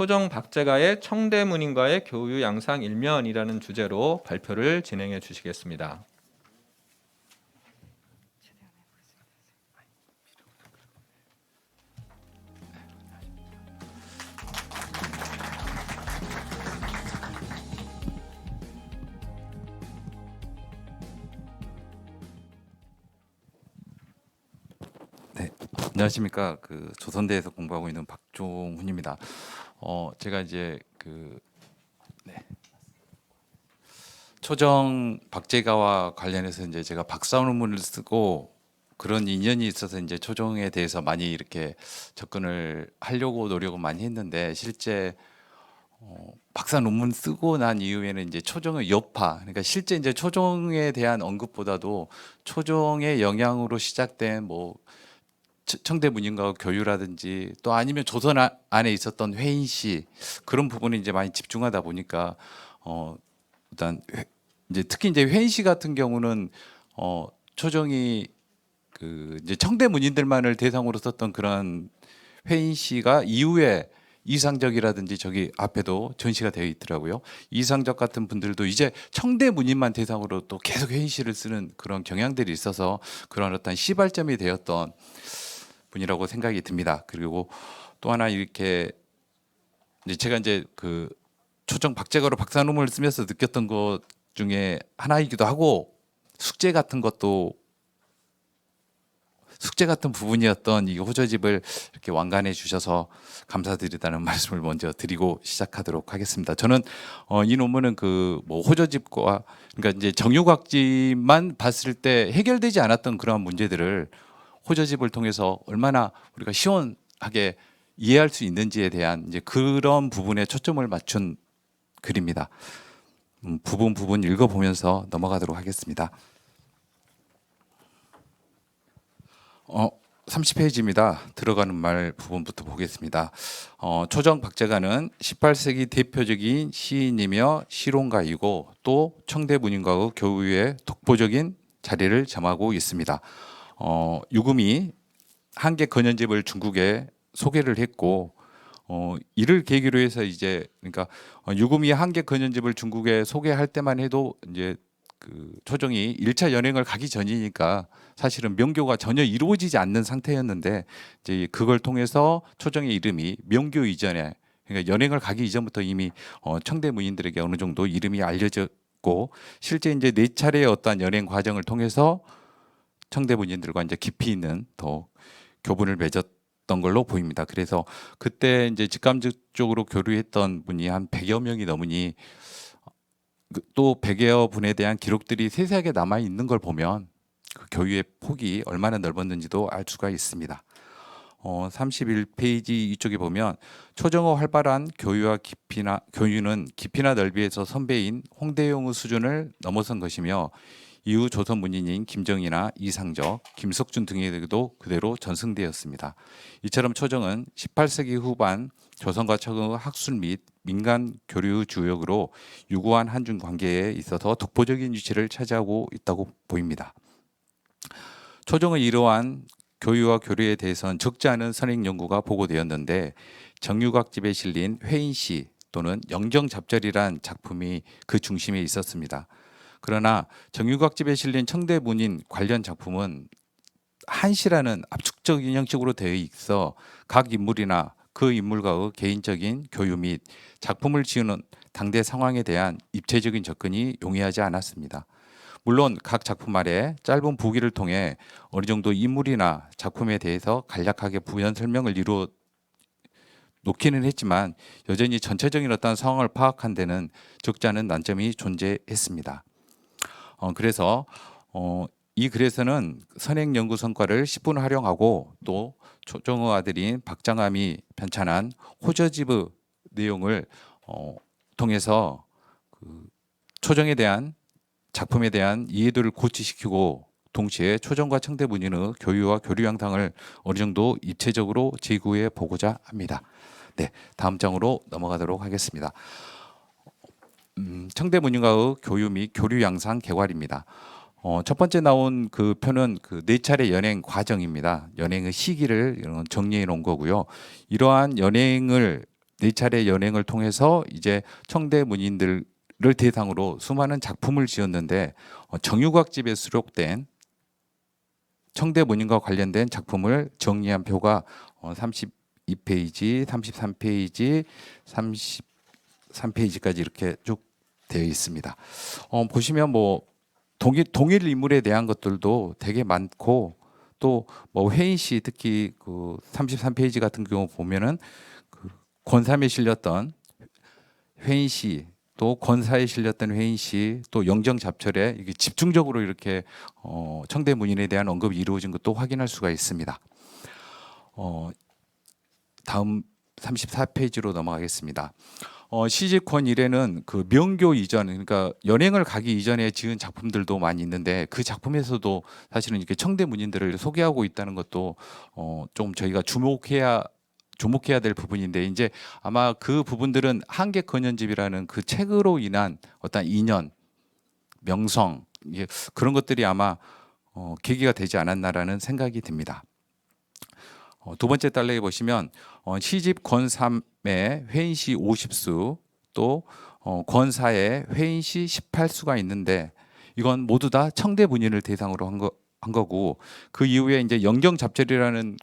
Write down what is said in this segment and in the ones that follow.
초정 박제가의 청대문인과의 교유 양상 일면이라는 주제로 발표를 진행해 주시겠습니다. 네, 안녕하십니까. 조선대에서 공부하고 있는 박종훈입니다. 제가 이제 초정 박제가와 관련해서 이제 제가 박사 논문을 쓰고 그런 인연이 있어서 이제 초정에 대해서 많이 이렇게 접근을 하려고 노력을 많이 했는데 실제 박사 논문 쓰고 난 이후에는 이제 초정의 여파, 그러니까 실제 이제 초정에 대한 언급보다도 초정의 영향으로 시작된 뭐 청대문인과 교유라든지 또 아니면 조선 안에 있었던 회인시 그런 부분에 이제 많이 집중하다 보니까 일단 이제 특히 이제 회인시 같은 경우는 초정이 이제 청대문인들만을 대상으로 썼던 그런 회인시가 이후에 이상적이라든지 저기 앞에도 전시가 되어 있더라고요. 이상적 같은 분들도 이제 청대문인만 대상으로 또 계속 회인시를 쓰는 그런 경향들이 있어서 그런 어떤 시발점이 되었던 분이라고 생각이 듭니다. 그리고 또 하나 이렇게 이제 제가 이제 초정 박제가로 박사 논문을 쓰면서 느꼈던 것 중에 하나이기도 하고 숙제 같은 부분이었던 이 호저집을 이렇게 완간해 주셔서 감사드리다는 말씀을 먼저 드리고 시작하도록 하겠습니다. 저는 이 논문은 뭐 호저집과 그러니까 이제 정유각집만 봤을 때 해결되지 않았던 그러한 문제들을 호저집을 통해서 얼마나 우리가 시원하게 이해할 수 있는지에 대한 이제 그런 부분에 초점을 맞춘 글입니다. 부분 읽어보면서 넘어가도록 하겠습니다. 30페이지입니다. 들어가는 말 부분부터 보겠습니다. 초정 박제가는 18세기 대표적인 시인이며 시론가이고 또 청대문인과의 교우의 독보적인 자리를 점하고 있습니다. 유금이 한계 건연집을 중국에 소개를 했고 이를 계기로 해서 이제 그러니까 유금이 한계 건연집을 중국에 소개할 때만 해도 이제 초정이 1차 연행을 가기 전이니까 사실은 명교가 전혀 이루어지지 않는 상태였는데 이제 그걸 통해서 초정의 이름이 명교 이전에 그러니까 연행을 가기 이전부터 이미 청대문인들에게 어느 정도 이름이 알려졌고 실제 이제 4차례의 어떠한 연행 과정을 통해서 청대문인들과 이제 깊이 있는 더 교분을 맺었던 걸로 보입니다. 그래서 그때 이제 직감적으로 교류했던 분이 한 100여 명이 넘으니 또 100여 분에 대한 기록들이 세세하게 남아 있는 걸 보면 그 교유의 폭이 얼마나 넓었는지도 알 수가 있습니다. 31페이지 이쪽에 보면 초정의 활발한 교유는 깊이나 넓이에서 선배인 홍대용의 수준을 넘어선 것이며 이후 조선 문인인 김정희나 이상적, 김석준 등에게도 그대로 전승되었습니다. 이처럼 초정은 18세기 후반 조선과 청의 학술 및 민간 교류 주역으로 유구한 한중 관계에 있어서 독보적인 위치를 차지하고 있다고 보입니다. 초정의 이러한 교유와 교류에 대해서는 적지 않은 선행 연구가 보고되었는데 정유각집에 실린 회인시 또는 영정잡절이란 작품이 그 중심에 있었습니다. 그러나 정유각집에 실린 청대문인 관련 작품은 한시라는 압축적인 형식으로 되어 있어 각 인물이나 그 인물과의 개인적인 교유 및 작품을 지우는 당대 상황에 대한 입체적인 접근이 용이하지 않았습니다. 물론 각 작품 아래 짧은 부기를 통해 어느 정도 인물이나 작품에 대해서 간략하게 부연 설명을 이루어 놓기는 했지만 여전히 전체적인 어떤 상황을 파악한 데는 적지 않은 난점이 존재했습니다. 그래서 이 글에서는 선행 연구 성과를 10분 활용하고 또 초정의 아들인 박장암이 편찬한 호저집의 내용을 통해서 초정에 대한 작품에 대한 이해도를 고취시키고 동시에 초정과 청대문인의 교유와 교류 양상을 어느 정도 입체적으로 제구해 보고자 합니다. 네, 다음 장으로 넘어가도록 하겠습니다. 청대문인과의 교유 및 교류 양상 개괄입니다. 첫 번째 나온 그 표는 4차례 연행 과정입니다. 연행의 시기를 정리해 놓은 거고요. 이러한 연행을 4차례 연행을 통해서 이제 청대 문인들을 대상으로 수많은 작품을 지었는데 정유각집에 수록된 청대 문인과 관련된 작품을 정리한 표가 32페이지, 33페이지, 33페이지까지 이렇게 쭉 되어 있습니다. 보시면 뭐 동일 인물에 대한 것들도 되게 많고 또 뭐 회인시 특히 그 33페이지 같은 경우 보면은 그 권삼에 실렸던 회인시 또 권사에 실렸던 회인시 또 영정잡철에 이게 집중적으로 이렇게 청대 문인에 대한 언급이 이루어진 것도 확인할 수가 있습니다. 다음 34페이지로 넘어가겠습니다. 시집권 이래는 그 명교 이전, 그러니까 연행을 가기 이전에 지은 작품들도 많이 있는데 그 작품에서도 사실은 이렇게 청대 문인들을 소개하고 있다는 것도 좀 저희가 주목해야 될 부분인데 이제 아마 그 부분들은 한계 건연집이라는 그 책으로 인한 어떤 인연, 명성 그런 것들이 아마 계기가 되지 않았나라는 생각이 듭니다. 두 번째 달러에 보시면 시집 권삼의 회인시 50수 또 권사의 회인시 18수가 있는데 이건 모두 다 청대 문인을 대상으로 한 거고 그 이후에 이제 영경잡철이라는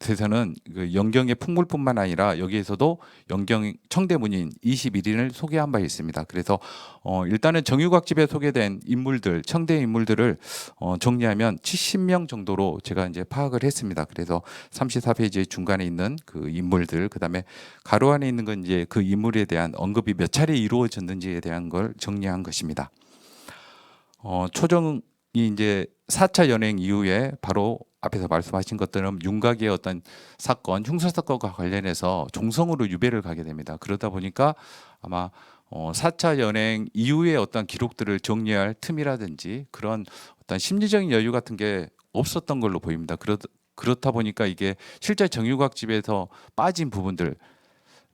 곳에서는 그 영경의 풍물뿐만 아니라 여기에서도 영경 청대 문인 21인을 소개한 바 있습니다. 그래서 일단은 정유각집에 소개된 인물들, 청대 인물들을 정리하면 70명 정도로 제가 이제 파악을 했습니다. 그래서 34페이지 중간에 있는 그 인물들, 그다음에 가로 안에 있는 건 이제 그 인물에 대한 언급이 몇 차례 이루어졌는지에 대한 걸 정리한 것입니다. 초정이 이제 4차 연행 이후에 바로 앞에서 말씀하신 것처럼 윤곽의 어떤 사건, 흉사 사건과 관련해서 종성으로 유배를 가게 됩니다. 그러다 보니까 아마 4차 연행 이후의 어떤 기록들을 정리할 틈이라든지 그런 어떤 심리적인 여유 같은 게 없었던 걸로 보입니다. 그렇다 보니까 이게 실제 정유각집에서 빠진 부분들,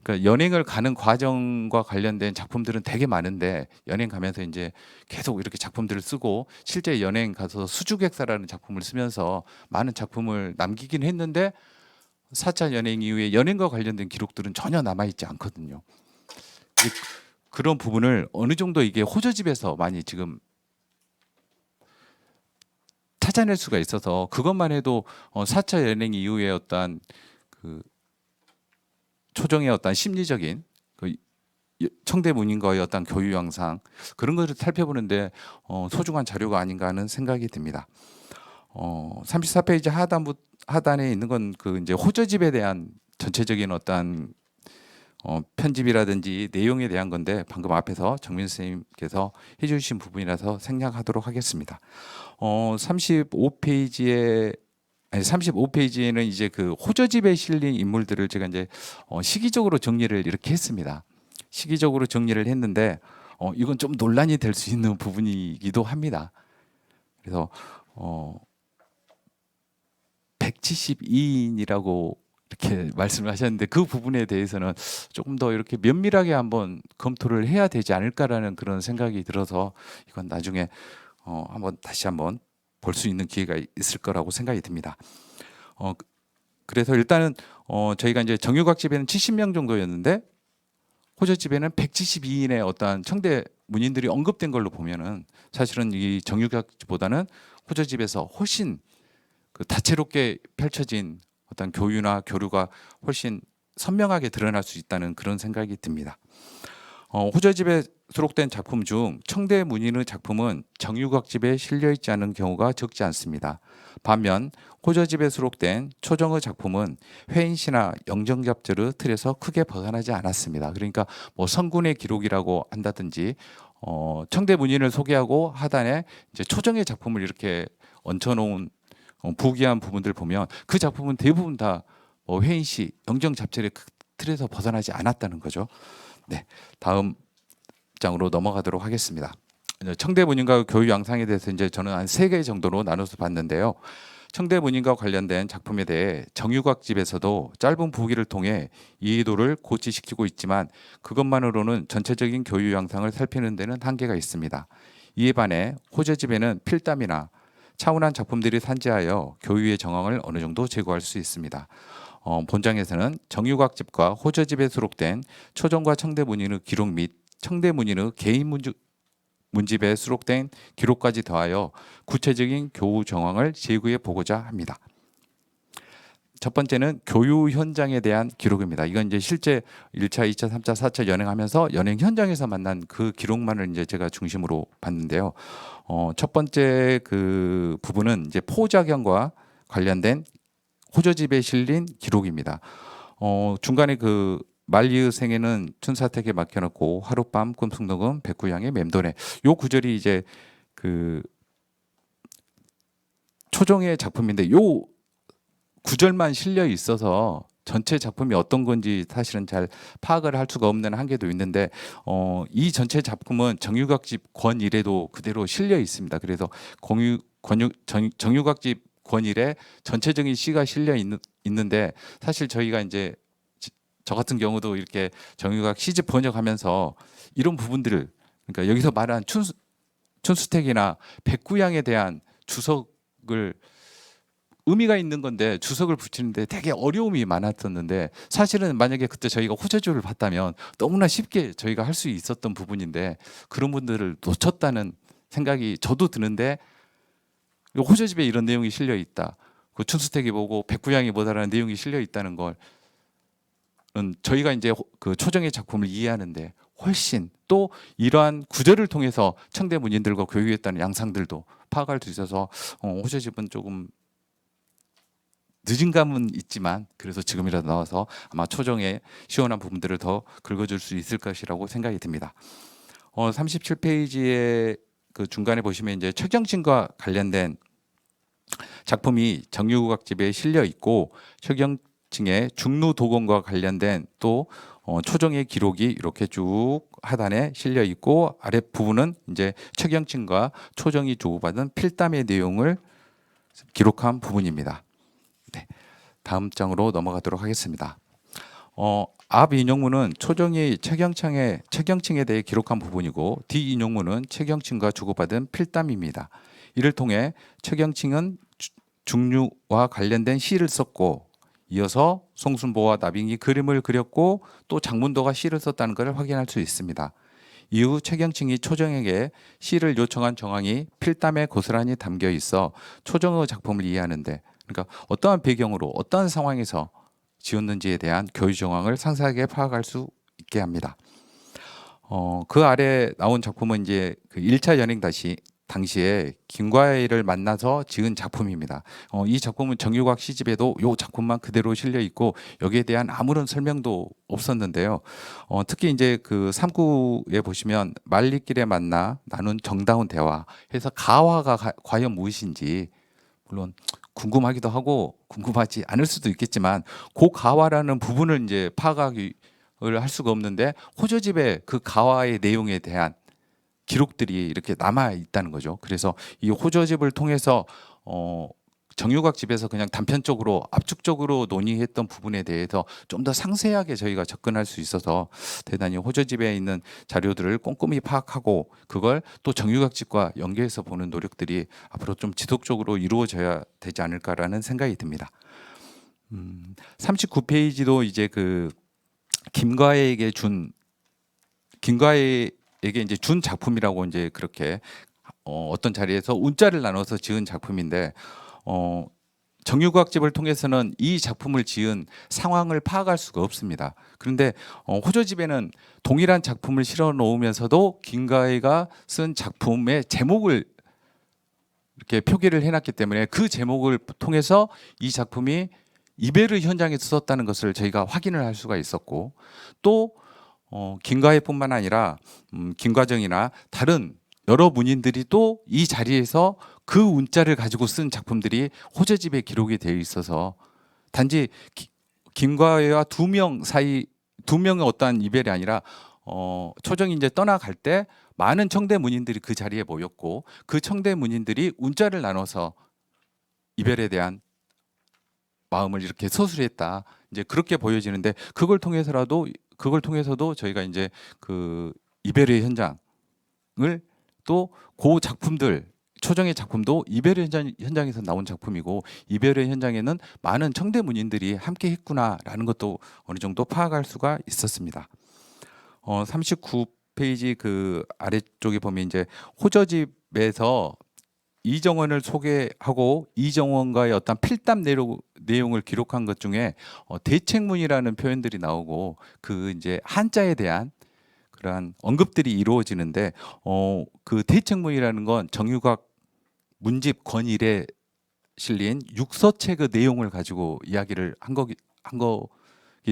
그러니까 연행을 가는 과정과 관련된 작품들은 되게 많은데 연행 가면서 이제 계속 이렇게 작품들을 쓰고 실제 연행 가서 수주객사라는 작품을 쓰면서 많은 작품을 남기긴 했는데 4차 연행 이후에 연행과 관련된 기록들은 전혀 남아있지 않거든요. 그런 부분을 어느 정도 이게 호저집에서 많이 지금 찾아낼 수가 있어서 그것만 해도 4차 연행 이후에 어떤 그 초정의 어떤 심리적인 그 청대 문인과의 어떤 교유 양상 그런 것을 살펴보는데 소중한 자료가 아닌가 하는 생각이 듭니다. 34페이지 하단에 있는 건 그 이제 호저집에 대한 전체적인 어떤 편집이라든지 내용에 대한 건데 방금 앞에서 정민 선생님께서 해주신 부분이라서 생략하도록 하겠습니다. 35페이지에는 이제 그 호저집에 실린 인물들을 제가 이제 시기적으로 정리를 이렇게 했습니다. 시기적으로 정리를 했는데 이건 좀 논란이 될 수 있는 부분이기도 합니다. 그래서 172인이라고 이렇게 말씀을 하셨는데 그 부분에 대해서는 조금 더 이렇게 면밀하게 한번 검토를 해야 되지 않을까라는 그런 생각이 들어서 이건 나중에 다시 한번 볼 수 있는 기회가 있을 거라고 생각이 듭니다. 그래서 일단은 저희가 이제 정유각집에는 70명 정도였는데 호저집에는 172인의 어떤 청대 문인들이 언급된 걸로 보면은 사실은 이 정유각집보다는 호저집에서 훨씬 그 다채롭게 펼쳐진 어떤 교유나 교류가 훨씬 선명하게 드러날 수 있다는 그런 생각이 듭니다. 호저집에 수록된 작품 중 청대 문인의 작품은 정유각집에 실려 있지 않은 경우가 적지 않습니다. 반면 호저집에 수록된 초정의 작품은 회인시나 영정잡절의 틀에서 크게 벗어나지 않았습니다. 그러니까 뭐 성군의 기록이라고 한다든지 청대 문인을 소개하고 하단에 이제 초정의 작품을 이렇게 얹혀놓은 부기한 부분들 보면 그 작품은 대부분 다 회인시, 영정잡절의 틀에서 벗어나지 않았다는 거죠. 네, 다음 장으로 넘어가도록 하겠습니다. 청대 문인과 교유 양상에 대해서 이제 저는 한 3개 정도로 나눠서 봤는데요. 청대 문인과 관련된 작품에 대해 정유각집에서도 짧은 부기를 통해 이해도를 고취시키고 있지만 그것만으로는 전체적인 교유 양상을 살피는 데는 한계가 있습니다. 이에 반해 호저집에는 필담이나 차분한 작품들이 산재하여 교유의 정황을 어느 정도 제고할 수 있습니다. 본장에서는 정유각집과 호저집에 수록된 초정과 청대 문인의 기록 및 청대 문인의 개인 문집에 수록된 기록까지 더하여 구체적인 교우 정황을 제구해 보고자 합니다. 첫 번째는 교유 현장에 대한 기록입니다. 이건 이제 실제 1차, 2차, 3차, 4차 연행하면서 연행 현장에서 만난 그 기록만을 이제 제가 중심으로 봤는데요. 첫 번째 그 부분은 이제 포작용과 관련된 호저집에 실린 기록입니다. 중간에 그 말리의생에는 춘사택에 맡겨놓고 하룻밤 꿈속녹음 백구양의 맴도네. 요 구절이 이제 그 초정의 작품인데 요 구절만 실려 있어서 전체 작품이 어떤 건지 사실은 잘 파악을 할 수가 없는 한계도 있는데 이 전체 작품은 정유각집 권일에도 그대로 실려 있습니다. 그래서 정유각집 권일에 전체적인 시가 실려 있는데 사실 저희가 이제 저 같은 경우도 이렇게 정유각 시집 번역하면서 이런 부분들을 그러니까 여기서 말한 춘수택이나 백구양에 대한 주석을 의미가 있는 건데 주석을 붙이는데 되게 어려움이 많았었는데 사실은 만약에 그때 저희가 호저집을 봤다면 너무나 쉽게 저희가 할 수 있었던 부분인데 그런 분들을 놓쳤다는 생각이 저도 드는데 호저집에 이런 내용이 실려 있다. 그 춘수택이 보고 백구양이 뭐다라는 내용이 실려 있다는 걸 저희가 이제 그 초정의 작품을 이해하는데 훨씬 또 이러한 구절을 통해서 청대 문인들과 교유했다는 양상들도 파악할 수 있어서 호저집은 조금 늦은 감은 있지만 그래서 지금이라도 나와서 아마 초정의 시원한 부분들을 더 긁어줄 수 있을 것이라고 생각이 듭니다. 37페이지에 그 중간에 보시면 이제 최경층과 관련된 작품이 정유각집에 실려 있고 최경층의 중루도건과 관련된 또 초정의 기록이 이렇게 쭉 하단에 실려 있고 아래 부분은 이제 최경층과 초정이 주고받은 필담의 내용을 기록한 부분입니다. 네, 다음 장으로 넘어가도록 하겠습니다. 앞 인용문은 초정이 최경층에 대해 기록한 부분이고 뒤 인용문은 최경층과 주고받은 필담입니다. 이를 통해 최경층은 중류와 관련된 시를 썼고 이어서 송순보와 나빙이 그림을 그렸고 또 장문도가 시를 썼다는 것을 확인할 수 있습니다. 이후 최경층이 초정에게 시를 요청한 정황이 필담에 고스란히 담겨 있어 초정의 작품을 이해하는데 그러니까 어떠한 배경으로 어떠한 상황에서 지었는지에 대한 교유 정황을 상세하게 파악할 수 있게 합니다. 그 아래 나온 작품은 이제 그 1차 연행 당시에 김과일을 만나서 지은 작품입니다. 이 작품은 정유각 시집에도 이 작품만 그대로 실려 있고 여기에 대한 아무런 설명도 없었는데요. 특히 이제 그 3구에 보시면 말리길에 만나 나눈 정다운 대화 해서 가화가 과연 무엇인지 물론 궁금하기도 하고 궁금하지 않을 수도 있겠지만 그 가화라는 부분을 이제 파악을 할 수가 없는데 호저집의 그 가화의 내용에 대한 기록들이 이렇게 남아 있다는 거죠. 그래서 이 호저집을 통해서 정유각집에서 그냥 단편적으로 압축적으로 논의했던 부분에 대해서 좀 더 상세하게 저희가 접근할 수 있어서 대단히 호저집에 있는 자료들을 꼼꼼히 파악하고 그걸 또 정유각집과 연계해서 보는 노력들이 앞으로 좀 지속적으로 이루어져야 되지 않을까라는 생각이 듭니다. 39페이지도 이제 그 김과혜에게 이제 준 작품이라고 이제 그렇게 어떤 자리에서 운자를 나눠서 지은 작품인데 정유각집을 통해서는 이 작품을 지은 상황을 파악할 수가 없습니다. 그런데 호저집에는 동일한 작품을 실어 놓으면서도 김가희가 쓴 작품의 제목을 이렇게 표기를 해놨기 때문에 그 제목을 통해서 이 작품이 이베르 현장에서 썼다는 것을 저희가 확인을 할 수가 있었고 또 김가희뿐만 아니라 김과정이나 다른 여러 문인들이 또 이 자리에서 그 운자를 가지고 쓴 작품들이 호저집에 기록이 되어 있어서 단지 김과혜와 두 명의 어떠한 이별이 아니라 초정이 이제 떠나갈 때 많은 청대 문인들이 그 자리에 모였고 그 청대 문인들이 운자를 나눠서 이별에 대한 마음을 이렇게 서술했다. 이제 그렇게 보여지는데 그걸 통해서도 저희가 이제 그 이베르의 현장을 또 그 작품들 초정의 작품도 이별의 현장에서 나온 작품이고 이별의 현장에는 많은 청대문인들이 함께 했구나라는 것도 어느 정도 파악할 수가 있었습니다. 39페이지 그 아래쪽에 보면 이제 호저집에서 이정원을 소개하고 이정원과의 어떤 필담 내용을 기록한 것 중에 대책문이라는 표현들이 나오고 그 이제 한자에 대한 그러한 언급들이 이루어지는데 그 대책문이라는 건 정유각 문집 권일에 실린 육서책의 내용을 가지고 이야기를 한 거기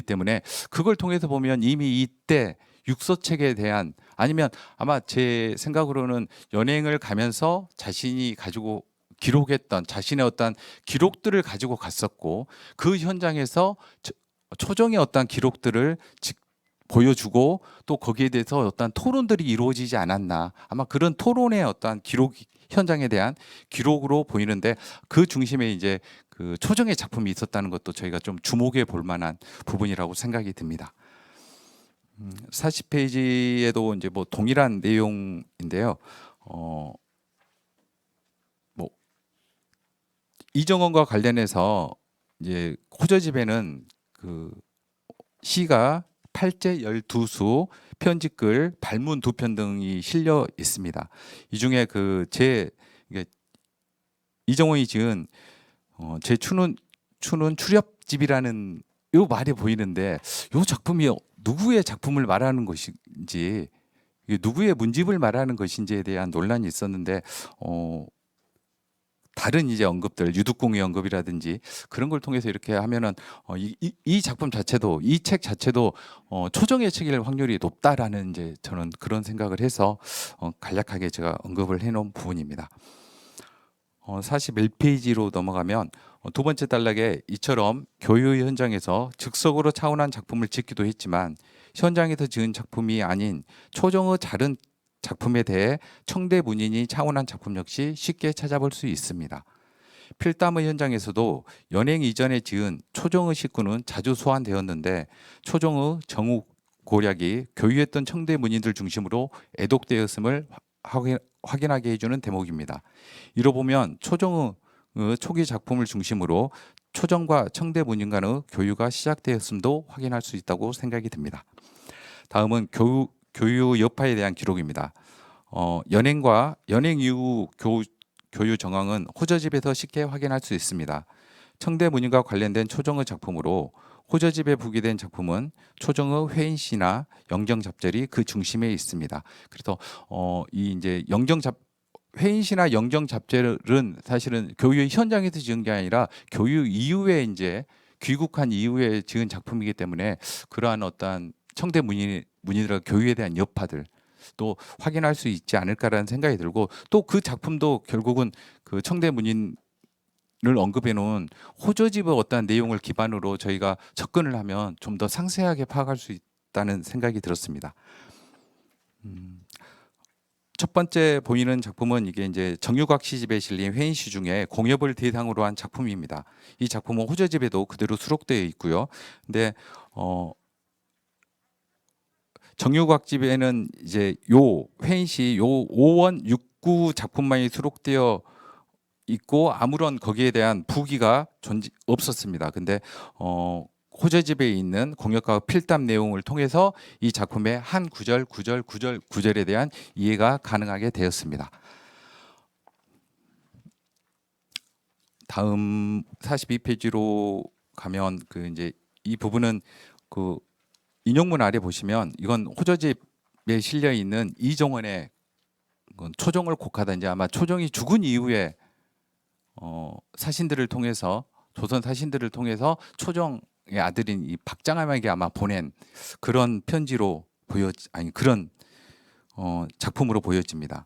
때문에 그걸 통해서 보면 이미 이때 육서책에 대한 아니면 아마 제 생각으로는 연행을 가면서 자신이 가지고 기록했던 자신의 어떤 기록들을 가지고 갔었고 그 현장에서 초정의 어떤 기록들을 보여주고 또 거기에 대해서 어떤 토론들이 이루어지지 않았나 아마 그런 토론의 어떤 기록 현장에 대한 기록으로 보이는데 그 중심에 이제 그 초정의 작품이 있었다는 것도 저희가 좀 주목해 볼 만한 부분이라고 생각이 듭니다. 40페이지에도 이제 뭐 동일한 내용인데요. 뭐 이정원과 관련해서 이제 호저집에는 그 시가 팔제 12수, 편지글, 발문 2편 등이 실려 있습니다. 이 중에 이정원이 지은 제 추는 추렵집이라는 요 말이 보이는데 요 작품이 누구의 작품을 말하는 것인지 누구의 문집을 말하는 것인지에 대한 논란이 있었는데 다른 이제 언급들 유득공의 언급이라든지 그런 걸 통해서 이렇게 하면은 이 작품 자체도 이 책 자체도 초정의 책일 확률이 높다라는 이제 저는 그런 생각을 해서 간략하게 제가 언급을 해놓은 부분입니다. 41페이지로 넘어가면 두 번째 단락에 이처럼 교육 현장에서 즉석으로 차원한 작품을 짓기도 했지만 현장에서 지은 작품이 아닌 초정의 다른 작품에 대해 청대 문인이 차원한 작품 역시 쉽게 찾아볼 수 있습니다. 필담의 현장에서도 연행 이전에 지은 초정의 식구는 자주 소환되었는데 초정의 정욱 고략이 교유했던 청대 문인들 중심으로 애독되었음을 확인하게 해주는 대목입니다. 이로 보면 초정의 초기 작품을 중심으로 초정과 청대 문인 간의 교유가 시작되었음도 확인할 수 있다고 생각이 듭니다. 다음은 교유 여파에 대한 기록입니다. 연행 이후 교유 정황은 호저집에서 쉽게 확인할 수 있습니다. 청대 문인과 관련된 초정의 작품으로 호저집에 부기된 작품은 초정의 회인시나 영정잡절이 그 중심에 있습니다. 그래서 이 이제 회인시나 영정잡절은 사실은 교유 현장에서 지은 게 아니라 교유 이후에 이제 귀국한 이후에 지은 작품이기 때문에 그러한 어떤 청대 문인들과 교유에 대한 여파들 또 확인할 수 있지 않을까라는 생각이 들고 또 그 작품도 결국은 그 청대 문인을 언급해 놓은 호저집의 어떠한 내용을 기반으로 저희가 접근을 하면 좀 더 상세하게 파악할 수 있다는 생각이 들었습니다. 첫 번째 보이는 작품은 이게 이제 정유각 시집에 실린 회인시 중에 공엽을 대상으로 한 작품입니다. 이 작품은 호저집에도 그대로 수록되어 있고요. 근데 정유각 집에는 이제 요 회인시 요 5원 6구 작품만이 수록되어 있고 아무런 거기에 대한 부기가 없었습니다. 근데 호저집에 있는 공역과 필담 내용을 통해서 이 작품의 한 구절에 대한 이해가 가능하게 되었습니다. 다음 42페이지로 가면 그 이제 이 부분은 그 인용문 아래 보시면 이건 호저집에 실려 있는 이정원의 초정을 곡하다 이제 아마 초정이 죽은 이후에 사신들을 통해서 조선 사신들을 통해서 초정의 아들인 이 박장암에게 아마 보낸 그런 편지로 그런 작품으로 보여집니다.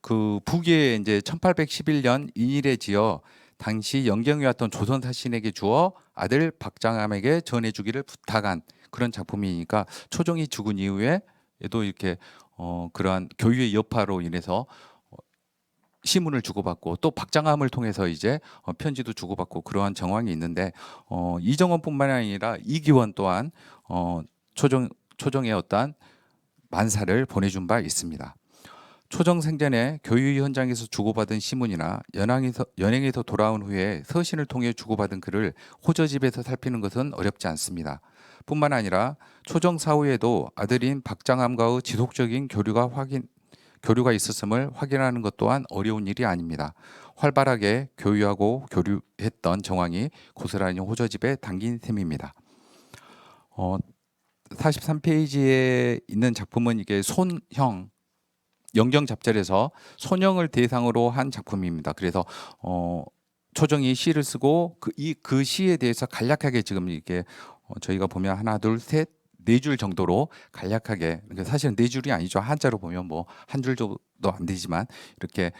그 부기에 이제 1811년 인일에 지어 당시 영경에 왔던 조선 사신에게 주어 아들 박장암에게 전해주기를 부탁한 그런 작품이니까 초정이 죽은 이후에 도 이렇게 그러한 교유의 여파로 인해서 시문을 주고받고 또 박장암을 통해서 이제 편지도 주고받고 그러한 정황이 있는데 이정원뿐만 아니라 이기원 또한 초정의 어떠한 만사를 보내준 바 있습니다. 초정 생전에 교유 현장에서 주고받은 시문이나 연행에서 돌아온 후에 서신을 통해 주고받은 글을 호저집에서 살피는 것은 어렵지 않습니다. 뿐만 아니라 초정 사후에도 아들인 박장함과의 지속적인 교류가 있었음을 확인하는 것 또한 어려운 일이 아닙니다. 활발하게 교유하고 교류했던 정황이 고스란히 호저집에 담긴 셈입니다. 43페이지에 있는 작품은 이게 손형 영정잡절에서 손형을 대상으로 한 작품입니다. 그래서 초정이 시를 쓰고 그 시에 대해서 간략하게 지금 이게 저희가 보면 하나, 둘, 셋, 네 줄 정도로 간략하게, 그러니까 사실은 네 줄이 아니죠. 한자로 보면 뭐 한 줄 정도 안 되지만 이렇게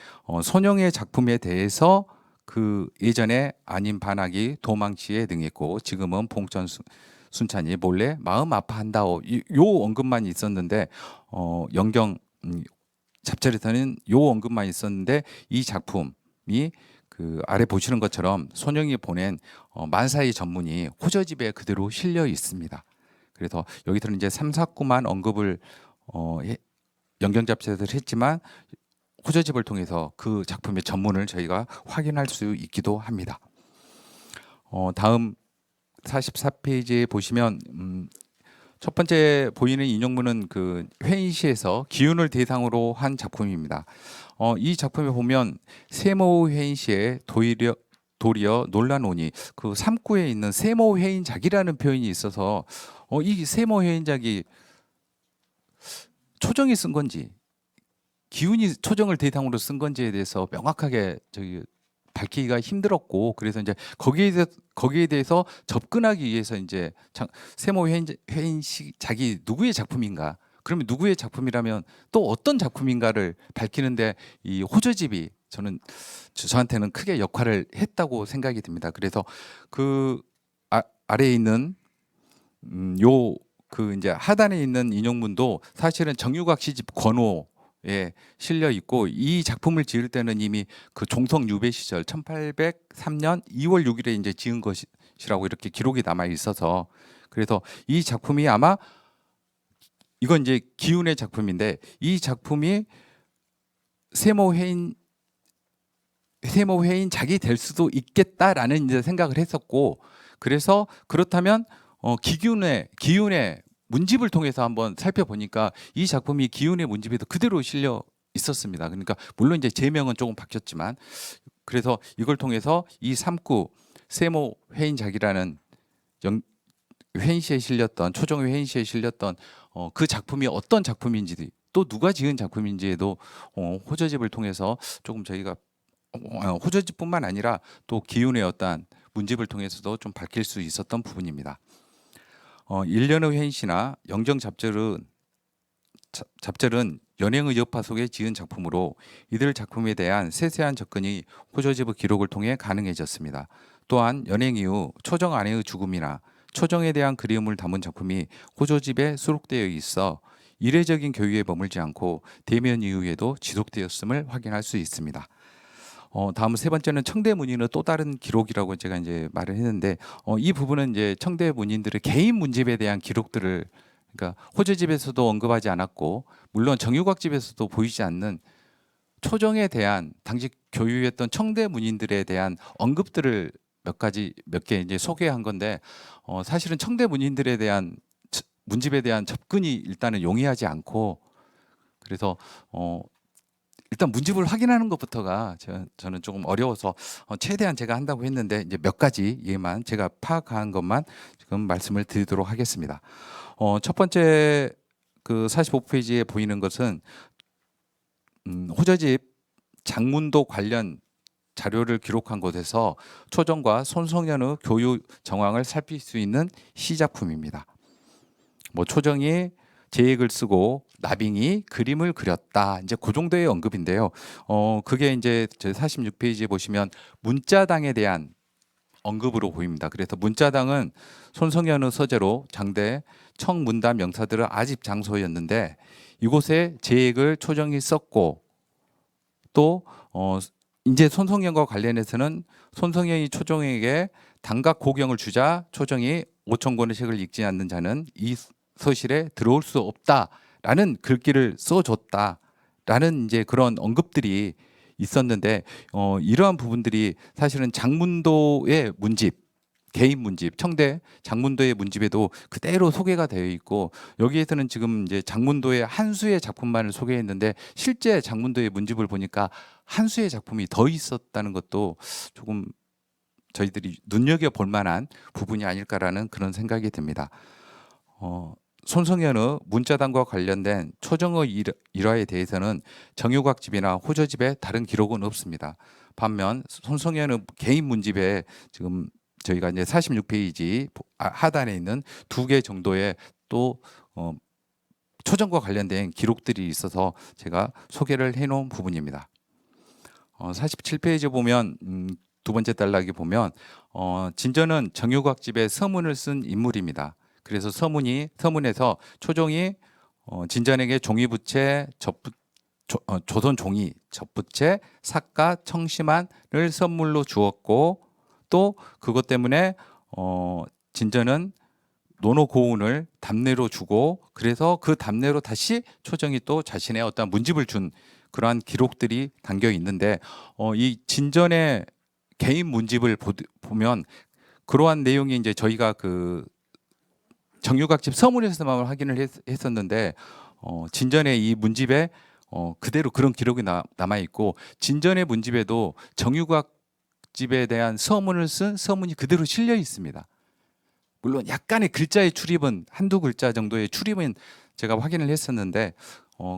손형의 작품에 대해서 그 예전에 아닌 반학이 도망치에 능했고 지금은 봉천 순찬이 몰래 마음 아파한다오 요 언급만 있었는데 영경 잡절에서는 요 언급만 있었는데 이 작품이 그 아래 보시는 것처럼 손영이 보낸 만사의 전문이 호저집에 그대로 실려 있습니다. 그래서 여기서는 이제 3, 4구만 언급을 영경잡절에서 했지만 호저집을 통해서 그 작품의 전문을 저희가 확인할 수 있기도 합니다. 다음 44페이지에 보시면 첫 번째 보이는 인용문은 그 회인시에서 기운을 대상으로 한 작품입니다. 이 작품에 보면 세모 회인시에 도리어 논란오니 그 3구에 있는 세모 회인작이라는 표현이 있어서 이 세모 회인작이 초정이 쓴 건지 기운이 초정을 대상으로 쓴 건지에 대해서 명확하게 저기 밝히기가 힘들었고 그래서 이제 거기에 대해서 접근하기 위해서 이제 세모 회인작이 누구의 작품인가? 그러면 누구의 작품이라면 또 어떤 작품인가를 밝히는데 이 호저집이 저한테는 크게 역할을 했다고 생각이 듭니다. 그래서 그 아래에 있는 그 이제 하단에 있는 인용문도 사실은 정유각 시집 권호에 실려 있고 이 작품을 지을 때는 이미 그 종성 유배 시절 1803년 2월 6일에 이제 지은 것이라고 이렇게 기록이 남아 있어서 그래서 이 작품이 아마 이건 이제 기운의 작품인데 이 작품이 세모 회인작이 될 수도 있겠다라는 이제 생각을 했었고 그래서 그렇다면 기운의 문집을 통해서 한번 살펴보니까 이 작품이 기운의 문집에도 그대로 실려 있었습니다. 그러니까 물론 이제 제명은 조금 바뀌었지만 그래서 이걸 통해서 이 3구 세모 회인작이라는 회인시에 실렸던 초정의 회인시에 실렸던 그 작품이 어떤 작품인지 또 누가 지은 작품인지에도 호저집을 통해서 조금 저희가 호저집뿐만 아니라 또 기운의 어떤 문집을 통해서도 좀 밝힐 수 있었던 부분입니다. 일련의 회인시나 영정잡절은 연행의 여파 속에 지은 작품으로 이들 작품에 대한 세세한 접근이 호저집의 기록을 통해 가능해졌습니다. 또한 연행 이후 초정 아내의 죽음이나 초정에 대한 그리움을 담은 작품이 호저집에 수록되어 있어 이례적인 교유에 머물지 않고 대면 이후에도 지속되었음을 확인할 수 있습니다. 다음 세 번째는 청대 문인의 또 다른 기록이라고 제가 이제 말을 했는데 이 부분은 이제 청대 문인들의 개인 문집에 대한 기록들을 그러니까 호저집에서도 언급하지 않았고 물론 정유각집에서도 보이지 않는 초정에 대한 당시 교유했던 청대 문인들에 대한 언급들을 몇 개 이제 소개한 건데 사실은 청대 문인들에 대한 문집에 대한 접근이 일단은 용이하지 않고 그래서 일단 문집을 확인하는 것부터가 저는 조금 어려워서 최대한 제가 한다고 했는데 이제 몇 가지 예만 제가 파악한 것만 지금 말씀을 드리도록 하겠습니다. 첫 번째 그 45페이지에 보이는 것은 호저집 장문도 관련 자료를 기록한 곳에서 초정과 손성현의 교유 정황을 살필 수 있는 시작품입니다. 뭐 초정이 제액을 쓰고 나빙이 그림을 그렸다. 이제 그 정도의 언급인데요. 그게 이제 저 46페이지에 보시면 문자당에 대한 언급으로 보입니다. 그래서 문자당은 손성현의 서재로 장대 청문담 명사들의 아집 장소였는데 이곳에 제액을 초정이 썼고 또 이제 손성현과 관련해서는 손성현이 초정에게 단각 고경을 주자 초정이 5,000권의 책을 읽지 않는 자는 이 서실에 들어올 수 없다라는 글귀를 써줬다. 라는 이제 그런 언급들이 있었는데 이러한 부분들이 사실은 장문도의 문집, 개인 문집, 청대 장문도의 문집에도 그대로 소개가 되어 있고, 여기에서는 지금 이제 장문도의 한 수의 작품만을 소개했는데 실제 장문도의 문집을 보니까 한 수의 작품이 더 있었다는 것도 조금 저희들이 눈여겨볼 만한 부분이 아닐까라는 그런 생각이 듭니다. 손성현의 문자단과 관련된 초정의 일화에 대해서는 정유각집이나 호저집에 다른 기록은 없습니다. 반면 손성현의 개인 문집에 지금 저희가 이제 46페이지 하단에 있는 2개 정도의 또 초정과 관련된 기록들이 있어서 제가 소개를 해놓은 부분입니다. 47페이지 보면 두 번째 단락에 보면 진전은 정유각집에 서문을 쓴 인물입니다. 그래서 서문에서 초종이 진전에게 종이부채, 조선 종이, 접부채, 삭가, 청심환을 선물로 주었고, 또 그것 때문에 진전은 노노고운을 답례로 주고, 그래서 그 답례로 다시 초정이 또 자신의 어떤 문집을 준 그러한 기록들이 담겨 있는데, 이 진전의 개인 문집을 보면 그러한 내용이 이제 저희가 그 정유각집 서문에서만 확인을 했었는데 진전의 이 문집에 그대로 그런 기록이 남아 있고, 진전의 문집에도 정유각집에 대한 서문을 쓴 서문이 그대로 실려 있습니다. 물론 약간의 글자의 출입은 한두 글자 정도의 출입은 제가 확인을 했었는데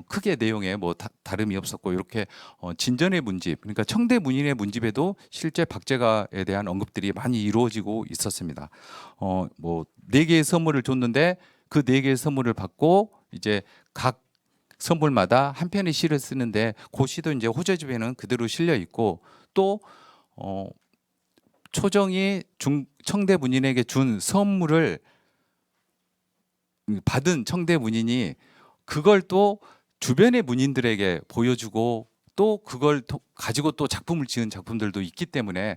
크게 내용에 뭐 다름이 없었고, 이렇게 진전의 문집, 그러니까 청대 문인의 문집에도 실제 박제가에 대한 언급들이 많이 이루어지고 있었습니다. 뭐 4개의 선물을 줬는데 그 4개의 선물을 받고 이제 각 선물마다 한 편의 시를 쓰는데 그 시도 이제 호저집에는 그대로 실려 있고, 또 초정이 청대 문인에게 준 선물을 받은 청대 문인이 그걸 또 주변의 문인들에게 보여주고, 또 그걸 가지고 또 작품을 지은 작품들도 있기 때문에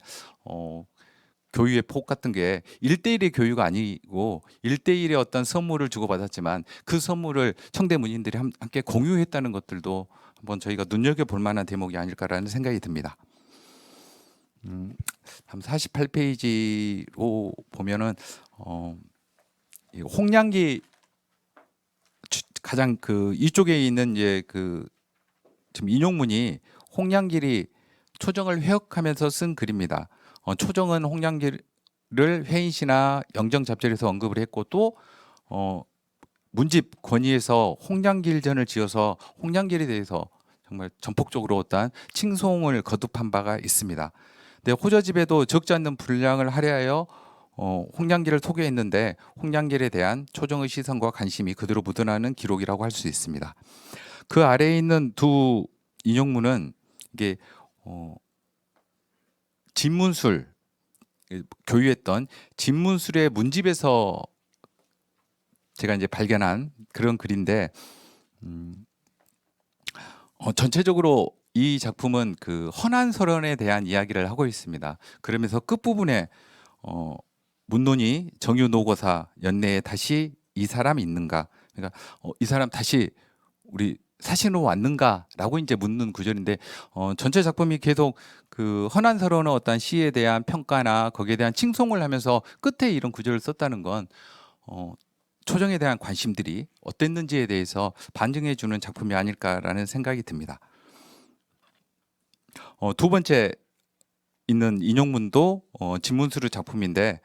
교유의 폭 같은 게 1대1의 교유가 아니고 1대1의 어떤 선물을 주고받았지만 그 선물을 청대 문인들이 함께 공유했다는 것들도 한번 저희가 눈여겨볼 만한 대목이 아닐까라는 생각이 듭니다. 다음 48페이지로 보면은 홍량기 가장 그 이쪽에 있는 이제 그 지금 인용문이 홍량길이 초정을 회역하면서 쓴 글입니다. 초정은 홍량길을 회인시나 영정잡절에서 언급을 했고, 또 문집 권위에서 홍량길전을 지어서 홍량길에 대해서 정말 전폭적으로 어떤 칭송을 거듭한 바가 있습니다. 근데 호저집에도 적지 않는 분량을 할애하여 홍량길을 소개했는데 홍량길에 대한 초정의 시선과 관심이 그대로 묻어나는 기록이라고 할 수 있습니다. 그 아래에 있는 두 인용문은 이게 진문술, 교유했던 진문술의 문집에서 제가 이제 발견한 그런 글인데, 전체적으로 이 작품은 그 헌안설원에 대한 이야기를 하고 있습니다. 그러면서 끝부분에 문론이 정유노고사 연내에 다시 이 사람 있는가, 그러니까 이 사람 다시 우리 사신으로 왔는가라고 이제 묻는 구절인데, 전체 작품이 계속 그 헌안설원의 어떤 시에 대한 평가나 거기에 대한 칭송을 하면서 끝에 이런 구절을 썼다는 건 초정에 대한 관심들이 어땠는지에 대해서 반증해 주는 작품이 아닐까라는 생각이 듭니다. 두 번째 있는 인용문도 진문수의 작품인데,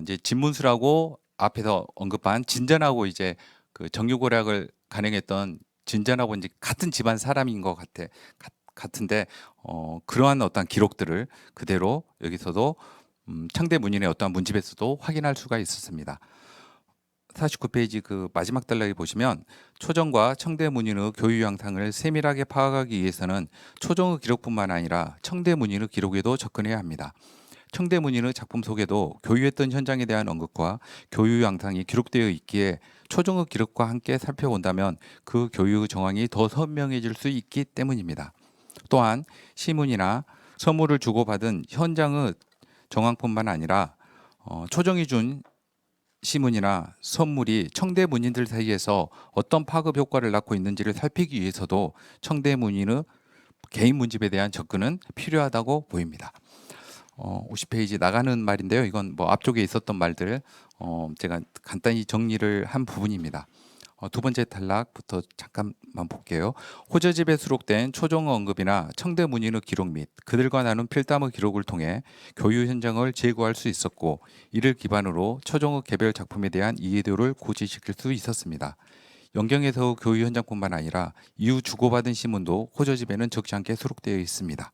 이제 진문수라고 앞에서 언급한 진전하고 이제 그 정유고략을 간행했던 진전하고 이제 같은 집안 사람인 것 같은데 그러한 어떤 기록들을 그대로 여기서도 청대 문인의 어떠한 문집에서도 확인할 수가 있었습니다. 49페이지 그 마지막 단락에 보시면 초정과 청대 문인의 교유 양상을 세밀하게 파악하기 위해서는 초정의 기록뿐만 아니라 청대 문인의 기록에도 접근해야 합니다. 청대 문인의 작품 속에도 교유했던 현장에 대한 언급과 교유 양상이 기록되어 있기에 초정의 기록과 함께 살펴본다면 그 교유 정황이 더 선명해질 수 있기 때문입니다. 또한 시문이나 선물을 주고받은 현장의 정황뿐만 아니라 초정이 준 시문이나 선물이 청대 문인들 사이에서 어떤 파급 효과를 낳고 있는지를 살피기 위해서도 청대 문인의 개인 문집에 대한 접근은 필요하다고 보입니다. 50페이지 나가는 말인데요. 이건 뭐 앞쪽에 있었던 말들 제가 간단히 정리를 한 부분입니다. 두 번째 단락부터 잠깐만 볼게요. 호저집에 수록된 초종 언급이나 청대 문인의 기록 및 그들과 나눈 필담의 기록을 통해 교유 현장을 제고할 수 있었고, 이를 기반으로 초종의 개별 작품에 대한 이해도를 고지시킬 수 있었습니다. 영경에서 교유 현장뿐만 아니라 이후 주고받은 신문도 호저집에는 적지 않게 수록되어 있습니다.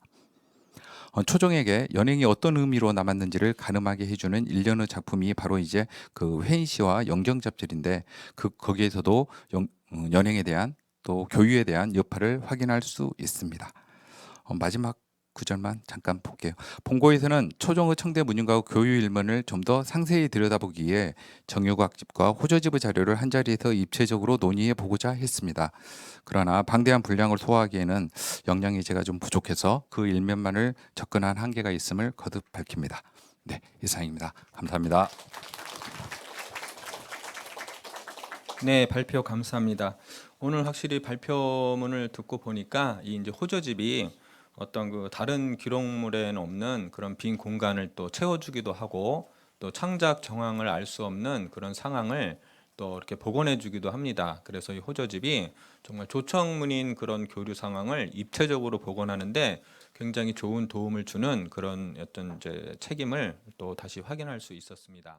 초종에게 연행이 어떤 의미로 남았는지를 가늠하게 해주는 일련의 작품이 바로 이제 그 회인시와 영경잡질인데, 거기에서도 연행에 대한 또 교유에 대한 여파를 확인할 수 있습니다. 마지막 구절만 잠깐 볼게요. 본고에서는 초종의 청대 문인과의 교유 일문을 좀 더 상세히 들여다보기 위해 정유각집과 호저집의 자료를 한자리에서 입체적으로 논의해 보고자 했습니다. 그러나 방대한 분량을 소화하기에는 역량이 제가 좀 부족해서 그 일면만을 접근한 한계가 있음을 거듭 밝힙니다. 네, 이상입니다. 감사합니다. 네, 발표 감사합니다. 오늘 확실히 발표문을 듣고 보니까 이 이제 호저집이 어떤 그 다른 기록물에는 없는 그런 빈 공간을 또 채워주기도 하고, 또 창작 정황을 알 수 없는 그런 상황을 또 이렇게 복원해주기도 합니다. 그래서 이 호저집이 정말 조청문인 그런 교류 상황을 입체적으로 복원하는데 굉장히 좋은 도움을 주는 그런 어떤 이제 책임을 또 다시 확인할 수 있었습니다.